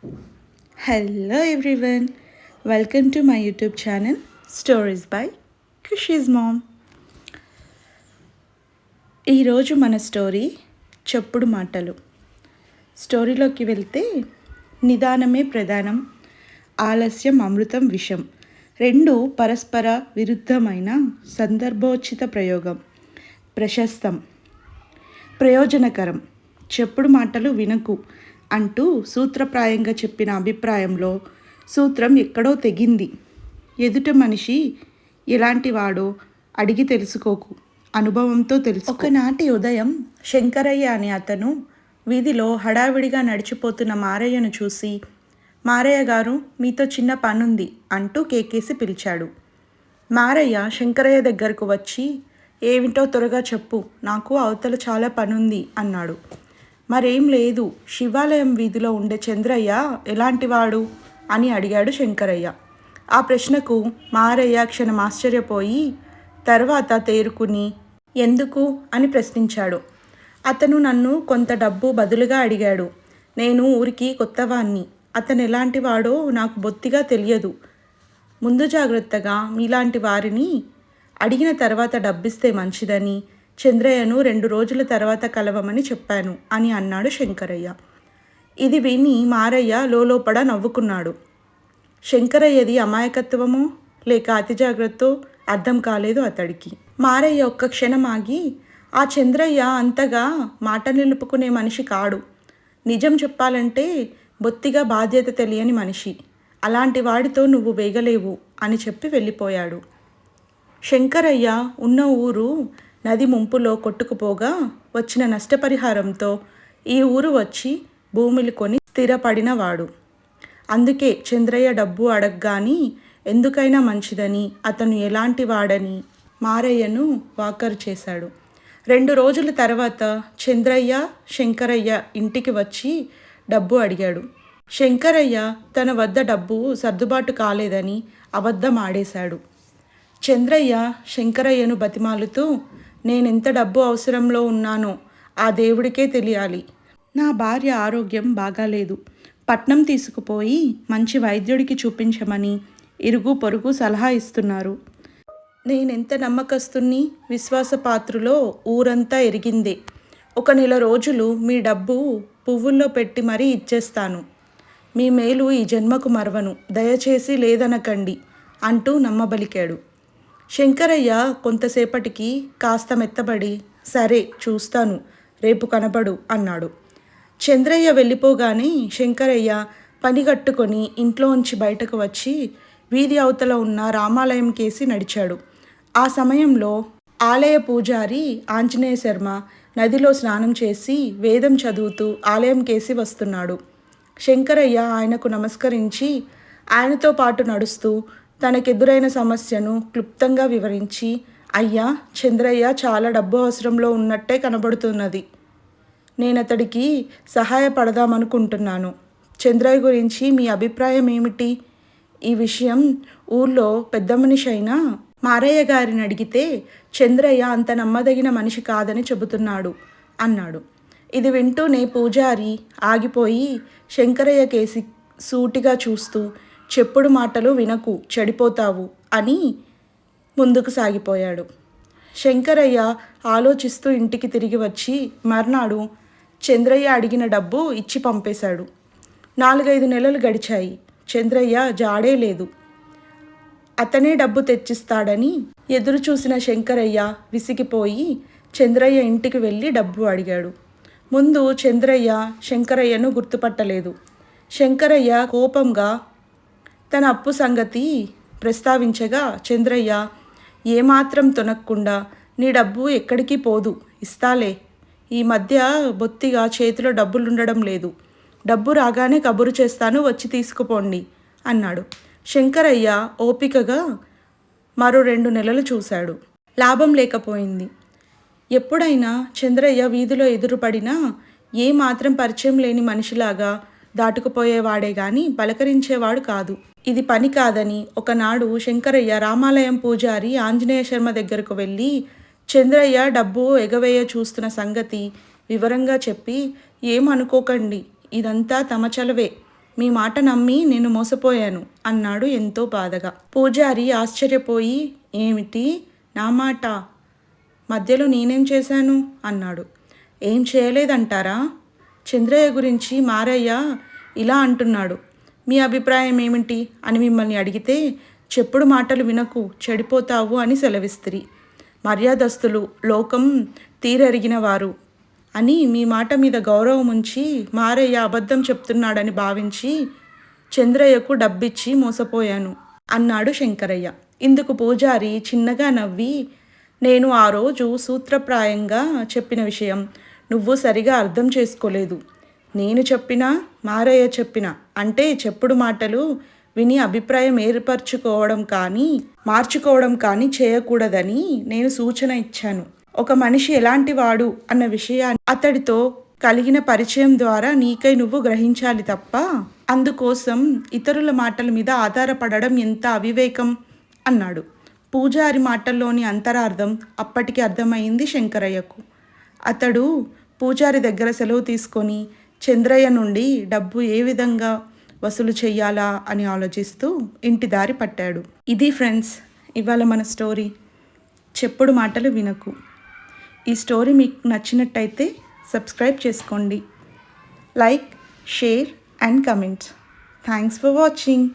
Hello everyone, welcome to my YouTube channel Stories by Krishi's Mom. ఈరోజు మన story చెప్పుడు మాటలు. స్టోరీలోకి వెళ్తే నిదానమే ప్రధానం, ఆలస్యం అమృతం విషం, రెండు పరస్పర విరుద్ధమైన సందర్భోచిత ప్రయోగం. ప్రశస్తం, ప్రయోజనకరం, చెప్పుడు మాటలు వినకు అంటూ సూత్రప్రాయంగా చెప్పిన అభిప్రాయంలో సూత్రం ఎక్కడో తెగింది. ఎదుట మనిషి ఎలాంటి వాడో అడిగి తెలుసుకోకు, అనుభవంతో తెలుసు. ఒకనాటి ఉదయం శంకరయ్య అనే అతను వీధిలో హడావిడిగా నడిచిపోతున్న మారయ్యను చూసి, మారయ్య గారు, మీతో చిన్న పనుంది అంటూ కేకేసి పిలిచాడు. మారయ్య శంకరయ్య దగ్గరకు వచ్చి, ఏమిటో త్వరగా చెప్పు, నాకు అవతల చాలా పనుంది అన్నాడు. మరేం లేదు, శివాలయం వీధిలో ఉండే చంద్రయ్య ఎలాంటివాడు అని అడిగాడు శంకరయ్య. ఆ ప్రశ్నకు మారయ్య క్షణం ఆశ్చర్యపోయి తర్వాత తేరుకుని ఎందుకు అని ప్రశ్నించాడు. అతను నన్ను కొంత డబ్బు బదులుగా అడిగాడు. నేను ఊరికి కొత్తవాణ్ణి, అతను ఎలాంటి వాడో నాకు బొత్తిగా తెలియదు. ముందు జాగ్రత్తగా మీలాంటి వారిని అడిగిన తర్వాత డబ్బిస్తే మంచిదని చంద్రయ్యను 2 రోజుల తర్వాత కలవమని చెప్పాను అని అన్నాడు శంకరయ్య. ఇది విని మారయ్య లోలోపడ నవ్వుకున్నాడు. శంకరయ్యది అమాయకత్వమో లేక అతి జాగ్రత్తో అర్థం కాలేదు అతడికి. మారయ్య ఒక్క క్షణం ఆగి, ఆ చంద్రయ్య అంతగా మాట నిలుపుకునే మనిషి కాడు. నిజం చెప్పాలంటే బొత్తిగా బాధ్యత తెలియని మనిషి. అలాంటి వాడితో నువ్వు వేగలేవు అని చెప్పి వెళ్ళిపోయాడు. శంకరయ్య ఉన్న ఊరు నది ముంపులో కొట్టుకుపోగా వచ్చిన నష్టపరిహారంతో ఈ ఊరు వచ్చి భూములు కొని స్థిరపడినవాడు. అందుకే చంద్రయ్య డబ్బు అడగ్గాని ఎందుకైనా మంచిదని, అతను ఎలాంటి వాడని మారయ్యను వాకరు చేశాడు. 2 రోజుల తర్వాత చంద్రయ్య శంకరయ్య ఇంటికి వచ్చి డబ్బు అడిగాడు. శంకరయ్య తన వద్ద డబ్బు సర్దుబాటు కాలేదని అబద్ధం ఆడేశాడు. చంద్రయ్య శంకరయ్యను బతిమాలుతూ, నేనెంత డబ్బు అవసరంలో ఉన్నానో ఆ దేవుడికే తెలియాలి. నా భార్య ఆరోగ్యం బాగాలేదు, పట్నం తీసుకుపోయి మంచి వైద్యుడికి చూపించమని ఇరుగు పొరుగు సలహా ఇస్తున్నారు. నేనెంత నమ్మకస్తుని, విశ్వాసపాత్రులో ఊరంతా ఎరిగిందే. 1 నెల రోజులు మీ డబ్బు పువ్వుల్లో పెట్టి మరీ ఇచ్చేస్తాను. మీ మేలు ఈ జన్మకు మరవను, దయచేసి లేదనకండి అంటూ నమ్మబలికాడు. శంకరయ్య కొంతసేపటికి కాస్త మెత్తబడి, సరే చూస్తాను, రేపు కనబడు అన్నాడు. చంద్రయ్య వెళ్ళిపోగానే శంకరయ్య పనిగట్టుకొని ఇంట్లోంచి బయటకు వచ్చి వీధి అవతల ఉన్న రామాలయం కేసి నడిచాడు. ఆ సమయంలో ఆలయ పూజారి ఆంజనేయ శర్మ నదిలో స్నానం చేసి వేదం చదువుతూ ఆలయం కేసి వస్తున్నాడు. శంకరయ్య ఆయనకు నమస్కరించి ఆయనతో పాటు నడుస్తూ తనకెదురైన సమస్యను క్లుప్తంగా వివరించి, అయ్యా, చంద్రయ్య చాలా డబ్బు అవసరంలో ఉన్నట్టే కనబడుతున్నది. నేనతడికి సహాయపడదామనుకుంటున్నాను. చంద్రయ్య గురించి మీ అభిప్రాయం ఏమిటి? ఈ విషయం ఊర్లో పెద్ద మనిషి అయిన మారయ్య గారిని అడిగితే చంద్రయ్య అంత నమ్మదగిన మనిషి కాదని చెబుతున్నాడు అన్నాడు. ఇది వింటూనే పూజారి ఆగిపోయి శంకరయ్య కేసి సూటిగా చూస్తూ, చెప్పుడు మాటలు వినకు, చెడిపోతావు అని ముందుకు సాగిపోయాడు. శంకరయ్య ఆలోచిస్తూ ఇంటికి తిరిగి వచ్చి మర్నాడు చంద్రయ్య అడిగిన డబ్బు ఇచ్చి పంపేశాడు. 4-5 నెలలు గడిచాయి. చంద్రయ్య జాడే లేదు. అతనే డబ్బు తెచ్చిస్తాడని ఎదురు చూసిన శంకరయ్య విసిగిపోయి చంద్రయ్య ఇంటికి వెళ్ళి డబ్బు అడిగాడు. ముందు చంద్రయ్య శంకరయ్యను గుర్తుపట్టలేదు. శంకరయ్య కోపంగా తన అప్పు సంగతి ప్రస్తావించగా చంద్రయ్య ఏమాత్రం తొనక్కుండా, నీ డబ్బు ఎక్కడికి పోదు, ఇస్తాలే. ఈ మధ్య బొత్తిగా చేతిలో డబ్బులుండడం లేదు. డబ్బు రాగానే కబురు చేస్తాను, వచ్చి తీసుకుపోండి అన్నాడు. శంకరయ్య ఓపికగా మరో 2 నెలలు చూశాడు. లాభం లేకపోయింది. ఎప్పుడైనా చంద్రయ్య వీధిలో ఎదురుపడినా ఏమాత్రం పరిచయం లేని మనిషిలాగా దాటుకుపోయేవాడే గాని పలకరించేవాడు కాదు. ఇది పని కాదని ఒకనాడు శంకరయ్య రామాలయం పూజారి ఆంజనేయ శర్మ దగ్గరకు వెళ్ళి చంద్రయ్య డబ్బు ఎగవేయ చూస్తున్న సంగతి వివరంగా చెప్పి, ఏమనుకోకండి, ఇదంతా తమ చలవే, మీ మాట నమ్మి నేను మోసపోయాను అన్నాడు ఎంతో బాధగా. పూజారి ఆశ్చర్యపోయి, ఏమిటి నా మాట? మధ్యలో నేనేం చేశాను అన్నాడు. ఏం చేయలేదంటారా? చంద్రయ్య గురించి మారయ్య ఇలా అంటున్నాడు, మీ అభిప్రాయం ఏమిటి అని మిమ్మల్ని అడిగితే చెప్పుడు మాటలు వినకు, చెడిపోతావు అని సెలవిస్తిరి. మర్యాదస్తులు, లోకం తీరెరిగిన వారు అని మీ మాట మీద గౌరవం ఉంచి మారయ్య అబద్ధం చెప్తున్నాడని భావించి చంద్రయ్యకు డబ్బిచ్చి మోసపోయాను అన్నాడు శంకరయ్య. ఇందుకు పూజారి చిన్నగా నవ్వి, నేను ఆ రోజు సూత్రప్రాయంగా చెప్పిన విషయం నువ్వు సరిగా అర్థం చేసుకోలేదు. నేను చెప్పినా మారయ్య చెప్పిన అంటే చెప్పుడు మాటలు విని అభిప్రాయం ఏర్పరచుకోవడం కానీ మార్చుకోవడం కానీ చేయకూడదని నేను సూచన ఇచ్చాను. ఒక మనిషి ఎలాంటి వాడు అన్న విషయాన్ని అతడితో కలిగిన పరిచయం ద్వారా నీకై నువ్వు గ్రహించాలి తప్ప అందుకోసం ఇతరుల మాటల మీద ఆధారపడడం ఎంత అవివేకం అన్నాడు. పూజారి మాటల్లోని అంతరార్థం అప్పటికి అర్థమైంది శంకరయ్యకు. అతడు పూజారి దగ్గర సెలవు తీసుకొని చంద్రయ్య నుండి డబ్బు ఏ విధంగా వసూలు చెయ్యాలా అని ఆలోచిస్తూ ఇంటి దారి పట్టాడు. ఇది ఫ్రెండ్స్ ఇవాళ మన స్టోరీ, చెప్పుడు మాటలు వినకు. ఈ స్టోరీ మీకు నచ్చినట్టయితే సబ్స్క్రైబ్ చేసుకోండి. Like, share and comment. Thanks for watching.